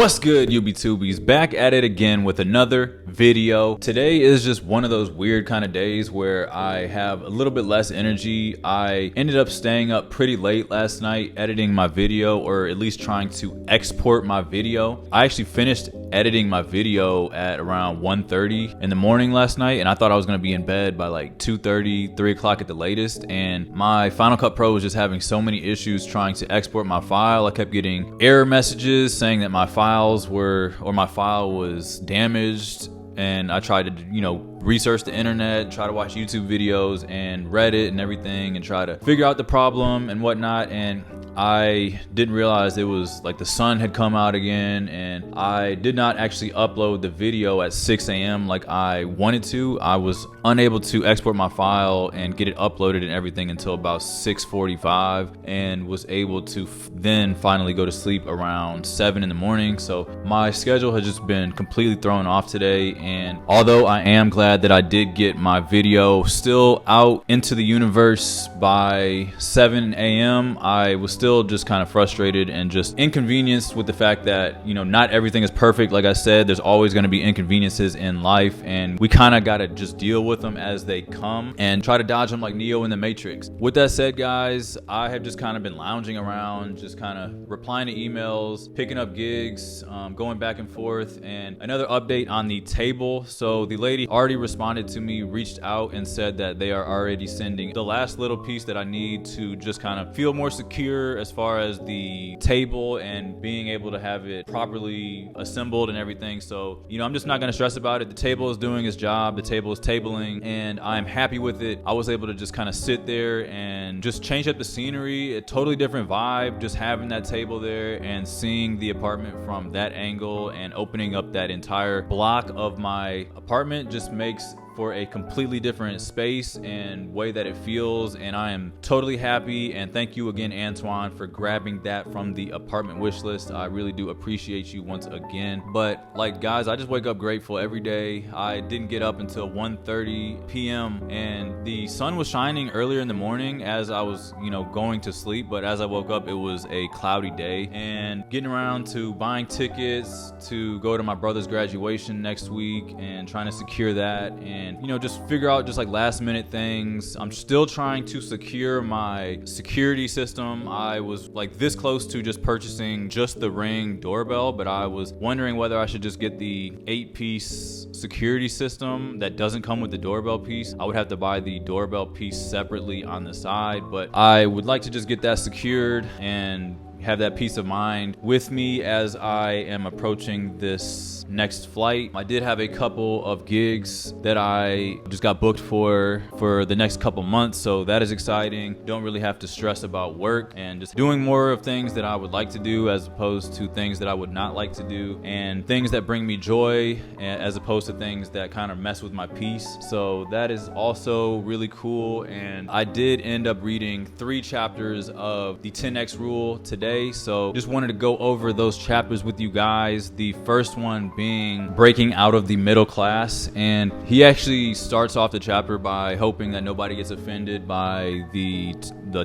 What's good, UB2Bs? Back at it again with another video. Today is just one of those weird kind of days where I have a little bit less energy. I ended up staying up pretty late last night editing my video, or at least trying to export my video. I actually finished editing my video at around 1:30 in the morning last night, and I thought I was going to be in bed by like 2:30, 3 o'clock at the latest. And my Final Cut Pro was just having so many issues trying to export my file. I kept getting error messages saying that my file was damaged, and I tried to, research the internet, try to watch YouTube videos and Reddit and everything and try to figure out the problem and whatnot. And I didn't realize it was like the sun had come out again, and I did not actually upload the video at 6 a.m. like I wanted to. I was unable to export my file and get it uploaded and everything until about 6:45, and was able to then finally go to sleep around 7 in the morning. So my schedule has just been completely thrown off today, and although I am glad that I did get my video still out into the universe by 7 a.m., I was still just kind of frustrated and just inconvenienced with the fact that, not everything is perfect. Like I said, there's always going to be inconveniences in life, and we kind of got to just deal with them as they come and try to dodge them like Neo in the Matrix. With that said, guys, I have just kind of been lounging around, just kind of replying to emails, picking up gigs, going back and forth. And another update on the table. So the lady already responded to me, reached out and said that they are already sending the last little piece that I need to just kind of feel more secure as far as the table and being able to have it properly assembled and everything. So, I'm just not going to stress about it. The table is doing its job. The table is tabling, and I'm happy with it. I was able to just kind of sit there and just change up the scenery, a totally different vibe, just having that table there and seeing the apartment from that angle and opening up that entire block of my apartment just makes for a completely different space and way that it feels. And I am totally happy, and thank you again, Antoine, for grabbing that from the apartment wish list. I really do appreciate you once again. But guys, I just wake up grateful every day. I didn't get up until 1:30 p.m. and the sun was shining earlier in the morning as I was going to sleep, but as I woke up it was a cloudy day. And getting around to buying tickets to go to my brother's graduation next week and trying to secure that, and just figure out just last minute things. I'm still trying to secure my security system. I was this close to just purchasing just the Ring doorbell, but I was wondering whether I should just get the 8-piece security system that doesn't come with the doorbell piece. I would have to buy the doorbell piece separately on the side, but I would like to just get that secured and have that peace of mind with me as I am approaching this next flight. I did have a couple of gigs that I just got booked for the next couple months, so that is exciting. Don't really have to stress about work and just doing more of things that I would like to do as opposed to things that I would not like to do, and things that bring me joy as opposed to things that kind of mess with my peace. So that is also really cool. And I did end up reading 3 chapters of the 10X rule today, so just wanted to go over those chapters with you guys. The first one being breaking out of the middle class, and he actually starts off the chapter by hoping that nobody gets offended by the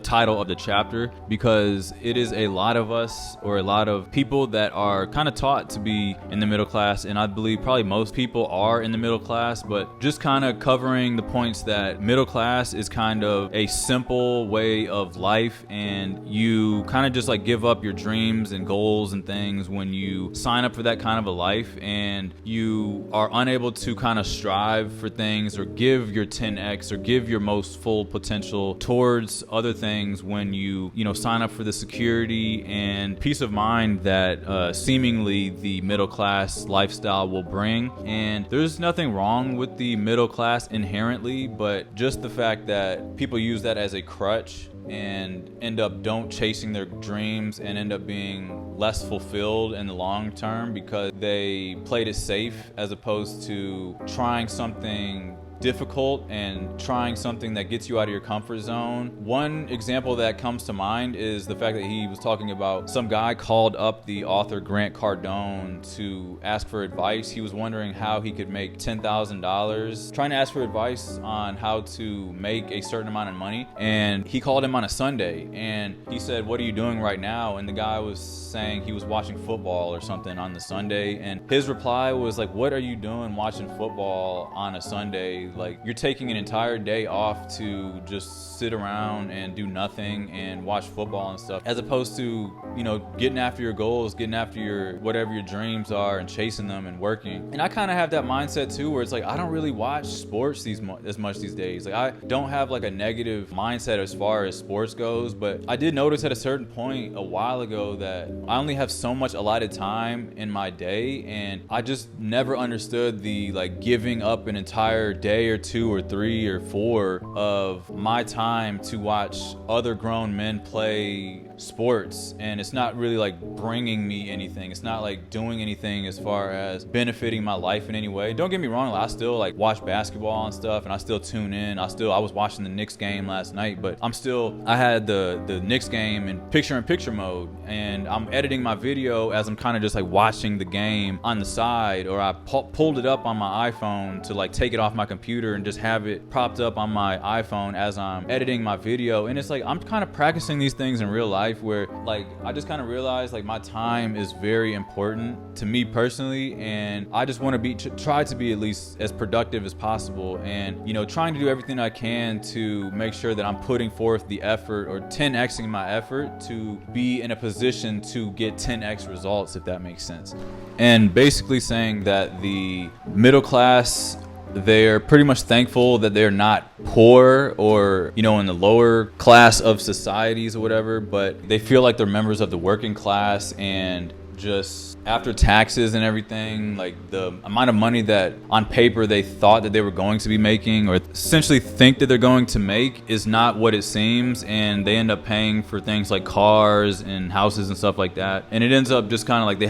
title of the chapter, because it is a lot of us, or a lot of people, that are kind of taught to be in the middle class, and I believe probably most people are in the middle class, but just kind of covering the points that middle class is kind of a simple way of life, and you kind of just give up your dreams and goals and things when you sign up for that kind of a life, and you are unable to kind of strive for things or give your 10x or give your most full potential towards other things when you sign up for the security and peace of mind that seemingly the middle class lifestyle will bring. And there's nothing wrong with the middle class inherently, but just the fact that people use that as a crutch and end up don't chasing their dreams and end up being less fulfilled in the long term because they played it safe as opposed to trying something difficult and trying something that gets you out of your comfort zone. One example that comes to mind is the fact that he was talking about some guy called up the author Grant Cardone to ask for advice. He was wondering how he could make $10,000, trying to ask for advice on how to make a certain amount of money. And he called him on a Sunday and he said, "What are you doing right now?" And the guy was saying he was watching football or something on the Sunday. And his reply was like, "What are you doing watching football on a Sunday? Like, you're taking an entire day off to just sit around and do nothing and watch football and stuff, as opposed to, you know, getting after your goals, getting after your whatever your dreams are and chasing them and working." And I kind of have that mindset too, where it's like I don't really watch sports as much these days. Like, I don't have like a negative mindset as far as sports goes, but I did notice at a certain point a while ago that I only have so much allotted time in my day, and I just never understood the like giving up an entire day or 2 or 3 or 4 of my time to watch other grown men play sports. And it's not really like bringing me anything. It's not like doing anything as far as benefiting my life in any way. Don't get me wrong, I still like watch basketball and stuff, and I still tune in. I was watching the Knicks game last night, but I had the Knicks game in picture mode, and I'm editing my video as I'm kind of just like watching the game on the side, or I pulled it up on my iPhone to like take it off my computer and just have it propped up on my iPhone as I'm editing my video. And it's like I'm kind of practicing these things in real life, where like I just kind of realized like my time is very important to me personally, and I just want to try to be at least as productive as possible, and, you know, trying to do everything I can to make sure that I'm putting forth the effort, or 10xing my effort, to be in a position to get 10x results, if that makes sense. And basically saying that the middle class, they're pretty much thankful that they're not poor or, you know, in the lower class of societies or whatever, but they feel like they're members of the working class. And just after taxes and everything, like the amount of money that on paper they thought that they were going to be making, or essentially think that they're going to make, is not what it seems. And they end up paying for things like cars and houses and stuff like that. And it ends up just kind of like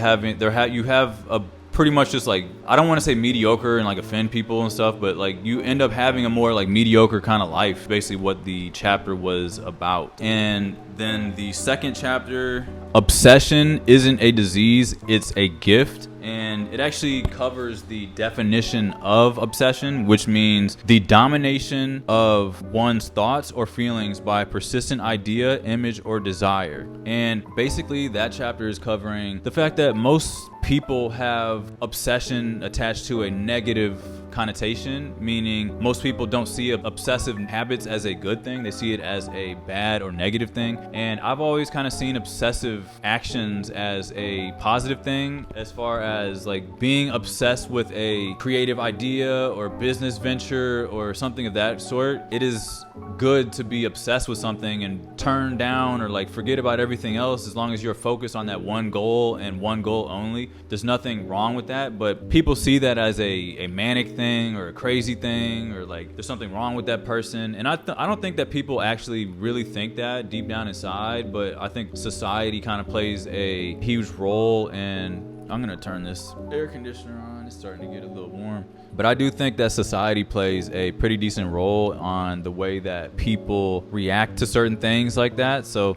you have a pretty much just like, I don't want to say mediocre and like offend people and stuff, but like you end up having a more like mediocre kind of life, basically what the chapter was about. And then the second chapter, obsession isn't a disease, it's a gift. And it actually covers the definition of obsession, which means the domination of one's thoughts or feelings by a persistent idea, image, or desire. And basically that chapter is covering the fact that most people have obsession attached to a negative connotation, meaning most people don't see obsessive habits as a good thing. They see it as a bad or negative thing. And I've always kind of seen obsessive actions as a positive thing, as far as like being obsessed with a creative idea or business venture or something of that sort. It is good to be obsessed with something and turn down or like forget about everything else, as long as you're focused on that one goal and one goal only. There's nothing wrong with that, but people see that as a manic thing or a crazy thing, or like there's something wrong with that person. And I don't think that people actually really think that deep down inside, but I think society kind of plays a huge role. And I'm gonna turn this air conditioner on, it's starting to get a little warm. But I do think that society plays a pretty decent role on the way that people react to certain things like that. So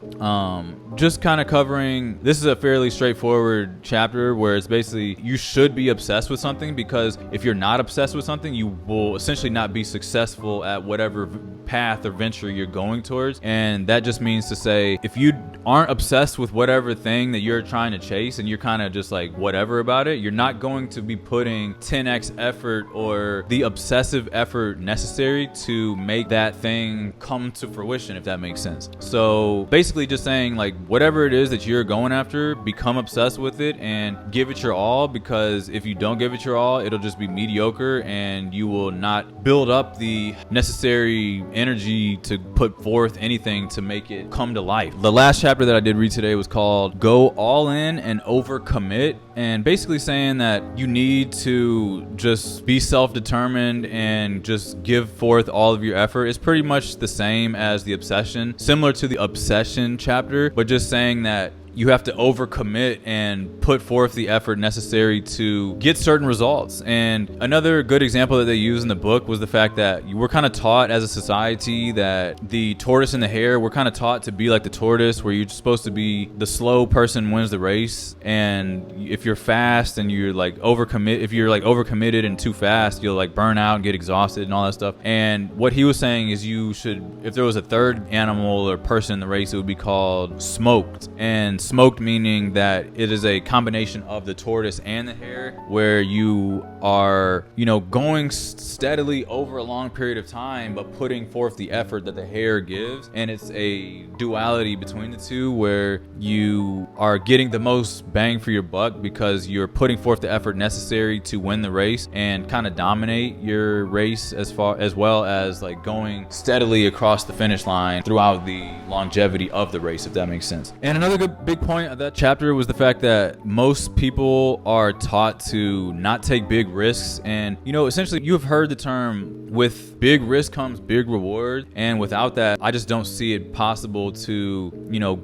just kind of covering, this is a fairly straightforward chapter where it's basically you should be obsessed with something, because if you're not obsessed with something, you will essentially not be successful at whatever path or venture you're going towards. And that just means to say, if you aren't obsessed with whatever thing that you're trying to chase and you're kind of just like whatever about it, you're not going to be putting 10x effort or the obsessive effort necessary to make that thing come to fruition, if that makes sense. So basically just saying, like, whatever it is that you're going after, become obsessed with it and give it your all, because if you don't give it your all, it'll just be mediocre and you will not build up the necessary energy to put forth anything to make it come to life. The last chapter that I did read today was called Go All In and Overcommit, and basically saying that you need to just be self-determined and just give forth all of your effort. It's pretty much the same as the obsession, similar to the obsession chapter, but just saying that you have to overcommit and put forth the effort necessary to get certain results. And another good example that they use in the book was the fact that we're kind of taught as a society that the tortoise and the hare, we're kind of taught to be like the tortoise, where you're supposed to be the slow person wins the race. And if you're fast and you're like overcommitted and too fast, you'll like burn out and get exhausted and all that stuff. And what he was saying is you should, if there was a third animal or person in the race, it would be called smoked. And smoked meaning that it is a combination of the tortoise and the hare, where you are, going steadily over a long period of time, but putting forth the effort that the hare gives. And it's a duality between the two, where you are getting the most bang for your buck because you're putting forth the effort necessary to win the race and kind of dominate your race, as well as like going steadily across the finish line throughout the longevity of the race, if that makes sense. And another good big point of that chapter was the fact that most people are taught to not take big risks. And essentially you have heard the term, with big risk comes big reward, and without that I just don't see it possible to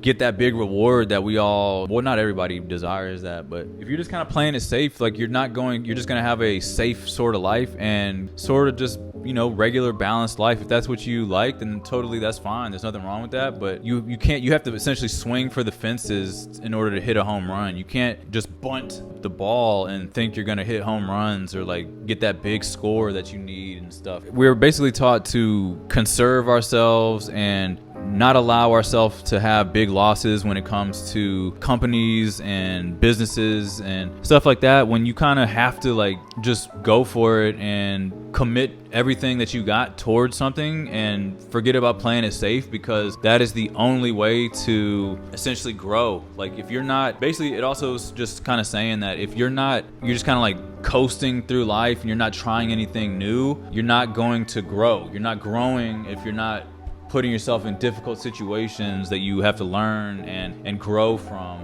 get that big reward that we all, well, not everybody desires that, but if you're just kind of playing it safe, like you're just gonna have a safe sort of life and sort of just regular balanced life. If that's what you like, then totally that's fine, there's nothing wrong with that. But you have to essentially swing for the fences in order to hit a home run. You can't just bunt the ball and think you're gonna hit home runs or like get that big score that you need and stuff. We're basically taught to conserve ourselves and not allow ourselves to have big losses when it comes to companies and businesses and stuff like that, when you kind of have to like just go for it and commit everything that you got towards something and forget about playing it safe, because that is the only way to essentially grow. Like if you're not, basically it also is just kind of saying that if you're just kind of like coasting through life and you're not trying anything new, you're not going to grow. You're not growing if you're not putting yourself in difficult situations that you have to learn and grow from.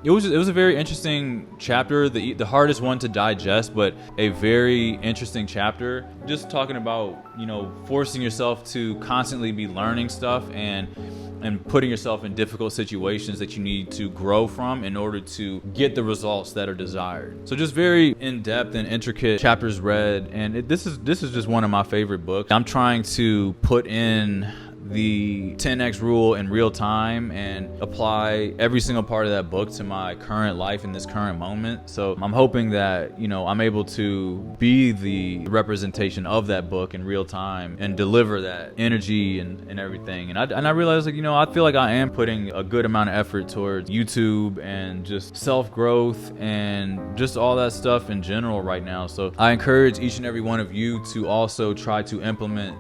It was a very interesting chapter, the hardest one to digest, but a very interesting chapter. Just talking about forcing yourself to constantly be learning stuff and putting yourself in difficult situations that you need to grow from in order to get the results that are desired. So just very in-depth and intricate chapters read, and this is just one of my favorite books. I'm trying to put in the 10x rule in real time and apply every single part of that book to my current life in this current moment. So I'm hoping that I'm able to be the representation of that book in real time and deliver that energy and everything. And I realize I feel like I am putting a good amount of effort towards YouTube and just self-growth and just all that stuff in general right now. So I encourage each and every one of you to also try to implement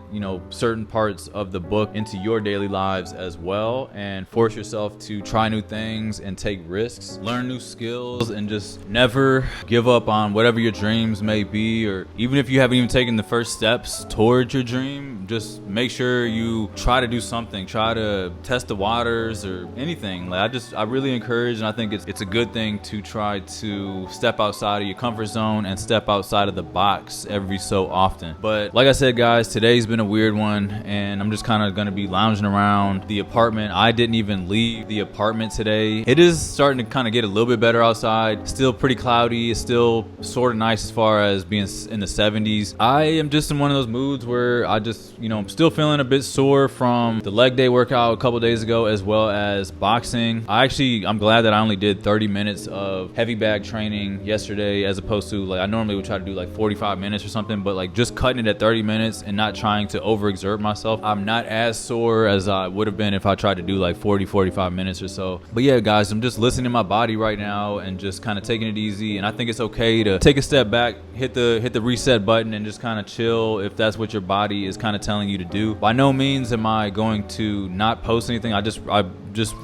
certain parts of the book into your daily lives as well, and force yourself to try new things and take risks, learn new skills, and just never give up on whatever your dreams may be. Or even if you haven't even taken the first steps towards your dream, just make sure you try to do something, try to test the waters or anything. Like I really encourage, and I think it's a good thing to try to step outside of your comfort zone and step outside of the box every so often. But like I said, guys, today's been a weird one, and I'm just kind of gonna be lounging around the apartment. I didn't even leave the apartment today. It is starting to kind of get a little bit better outside. Still pretty cloudy. It's still sort of nice as far as being in the 70s. I am just in one of those moods where I just, I'm still feeling a bit sore from the leg day workout a couple days ago, as well as boxing. I'm glad that I only did 30 minutes of heavy bag training yesterday, as opposed to I normally would try to do 45 minutes or something, but just cutting it at 30 minutes and not trying to overexert myself. I'm not as sore as I would have been if I tried to do 45 minutes or so. But yeah, guys, I'm just listening to my body right now and just kind of taking it easy. And I think it's okay to take a step back, hit the reset button, and just kind of chill if that's what your body is kind of telling you to do. By no means am I going to not post anything. I just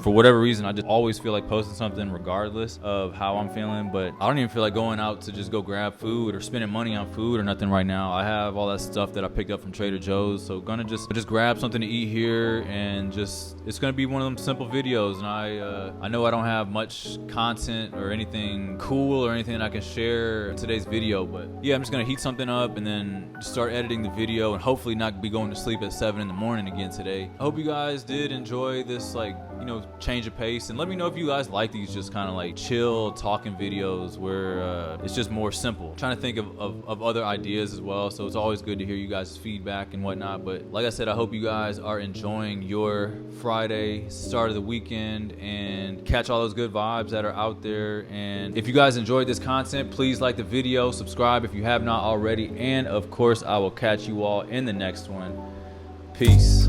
for whatever reason, I just always feel like posting something regardless of how I'm feeling. But I don't even feel like going out to just go grab food or spending money on food or nothing right now. I have all that stuff that I picked up from Trader Joe's, so gonna just grab something to eat here, and it's gonna be one of them simple videos. And I know I don't have much content or anything cool or anything that I can share in today's video, but yeah, I'm just gonna heat something up and then start editing the video, and hopefully not be going to sleep at 7 in the morning again today. I hope you guys did enjoy this you know, change of pace. And let me know if you guys like these just kind of like chill talking videos where it's just more simple. I'm trying to think of other ideas as well, so it's always good to hear you guys' feedback and whatnot. But like I said, I hope you guys are enjoying your Friday, start of the weekend, and catch all those good vibes that are out there. And if you guys enjoyed this content, please like the video, subscribe if you have not already, and of course I will catch you all in the next one. Peace.